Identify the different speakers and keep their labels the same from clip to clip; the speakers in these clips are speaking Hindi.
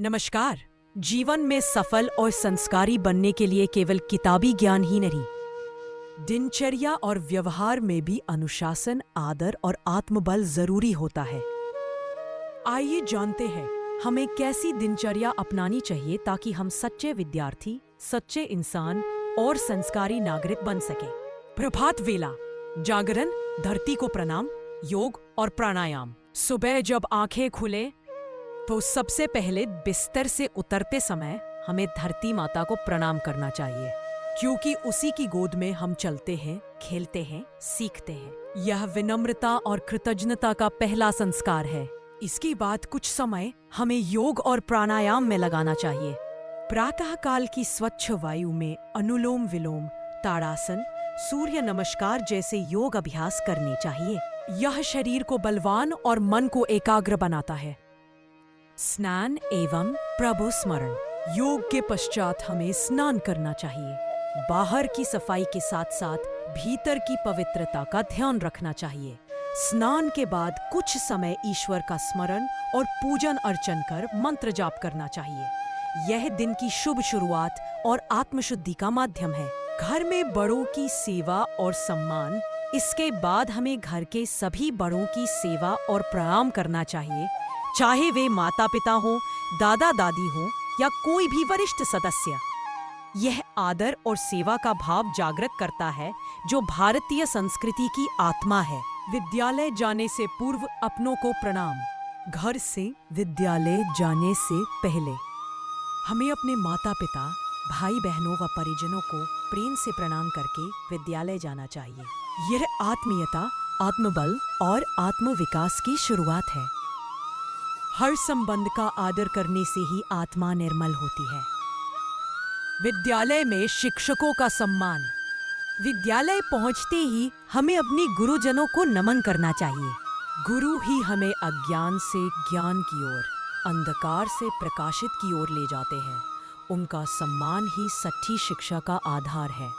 Speaker 1: नमस्कार। जीवन में सफल और संस्कारी बनने के लिए केवल किताबी ज्ञान ही नहीं, दिनचर्या और व्यवहार में भी अनुशासन, आदर और आत्मबल जरूरी होता है। आइए जानते हैं हमें कैसी दिनचर्या अपनानी चाहिए ताकि हम सच्चे विद्यार्थी, सच्चे इंसान और संस्कारी नागरिक बन सके। प्रभात वेला, जागरण, धरती को प्रणाम, योग और प्राणायाम। सुबह जब आंखें खुले तो सबसे पहले बिस्तर से उतरते समय हमें धरती माता को प्रणाम करना चाहिए, क्योंकि उसी की गोद में हम चलते हैं, खेलते हैं, सीखते हैं। यह विनम्रता और कृतज्ञता का पहला संस्कार है। इसके बाद कुछ समय हमें योग और प्राणायाम में लगाना चाहिए। प्रातः काल की स्वच्छ वायु में अनुलोम विलोम, ताड़ासन, सूर्य नमस्कार जैसे योग अभ्यास करने चाहिए। यह शरीर को बलवान और मन को एकाग्र बनाता है। स्नान एवं प्रभु स्मरण। योग के पश्चात हमें स्नान करना चाहिए। बाहर की सफाई के साथ साथ भीतर की पवित्रता का ध्यान रखना चाहिए। स्नान के बाद कुछ समय ईश्वर का स्मरण और पूजन अर्चन कर मंत्र जाप करना चाहिए। यह दिन की शुभ शुरुआत और आत्मशुद्धि का माध्यम है। घर में बड़ों की सेवा और सम्मान। इसके बाद हमें घर के सभी बड़ों की सेवा और प्रणाम करना चाहिए, चाहे वे माता पिता हों, दादा दादी हों या कोई भी वरिष्ठ सदस्य। यह आदर और सेवा का भाव जागृत करता है, जो भारतीय संस्कृति की आत्मा है। विद्यालय जाने से पूर्व अपनों को प्रणाम। घर से विद्यालय जाने से पहले हमें अपने माता पिता, भाई बहनों व परिजनों को प्रेम से प्रणाम करके विद्यालय जाना चाहिए। यह आत्मीयता, आत्मबल और आत्मविकास की शुरुआत है। हर संबंध का आदर करने से ही आत्मा निर्मल होती है। विद्यालय में शिक्षकों का सम्मान। विद्यालय पहुंचते ही हमें अपने गुरुजनों को नमन करना चाहिए। गुरु ही हमें अज्ञान से ज्ञान की ओर, अंधकार से प्रकाशित की ओर ले जाते हैं। उनका सम्मान ही सच्ची शिक्षा का आधार है।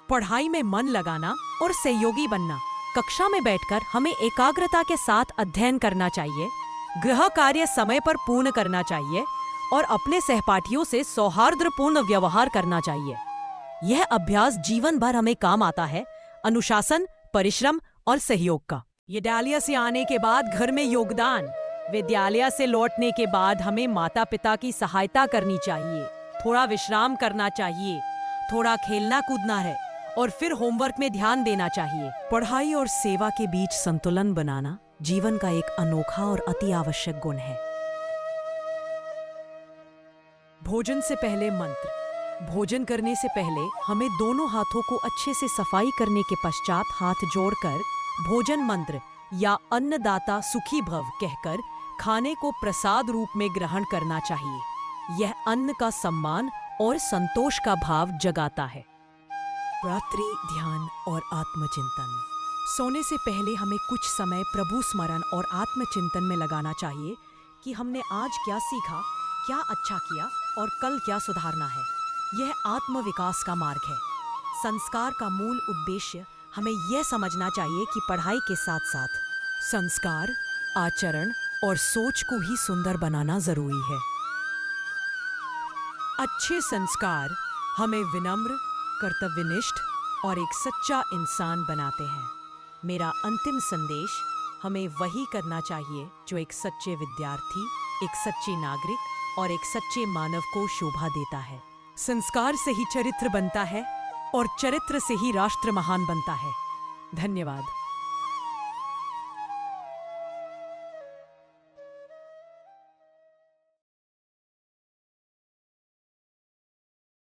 Speaker 1: पढ़ाई में मन लगाना और सहयोगी बनना। कक्षा में बैठकर हमें एकाग्रता के साथ अध्ययन करना चाहिए, गृह कार्य समय पर पूर्ण करना चाहिए और अपने सहपाठियों से सौहार्दपूर्ण व्यवहार करना चाहिए। यह अभ्यास जीवन भर हमें काम आता है, अनुशासन, परिश्रम और सहयोग का। विद्यालय से आने के बाद घर में योगदान। विद्यालय से लौटने के बाद हमें माता पिता की सहायता करनी चाहिए, थोड़ा विश्राम करना चाहिए, थोड़ा खेलना कूदना है और फिर होमवर्क में ध्यान देना चाहिए। पढ़ाई और सेवा के बीच संतुलन बनाना जीवन का एक अनोखा और अति आवश्यक गुण है। भोजन से पहले मंत्र। भोजन करने से पहले हमें दोनों हाथों को अच्छे से सफाई करने के पश्चात हाथ जोड़कर भोजन मंत्र या अन्नदाता सुखी भव कहकर खाने को प्रसाद रूप में ग्रहण करना चाहिए। यह अन्न का सम्मान और संतोष का भाव जगाता है। रात्रि ध्यान और आत्मचिंतन। सोने से पहले हमें कुछ समय प्रभु स्मरण और आत्मचिंतन में लगाना चाहिए कि हमने आज क्या सीखा, क्या अच्छा किया और कल क्या सुधारना है। यह आत्मविकास का मार्ग है। संस्कार का मूल उद्देश्य हमें यह समझना चाहिए कि पढ़ाई के साथ साथ संस्कार, आचरण और सोच को ही सुंदर बनाना जरूरी है। अच्छे संस्कार हमें विनम्र, कर्तव्यनिष्ठ और एक सच्चा इंसान बनाते हैं। मेरा अंतिम संदेश, हमें वही करना चाहिए जो एक सच्चे विद्यार्थी, एक सच्चे नागरिक और एक सच्चे मानव को शोभा देता है। संस्कार से ही चरित्र बनता है और चरित्र से ही राष्ट्र महान बनता है। धन्यवाद।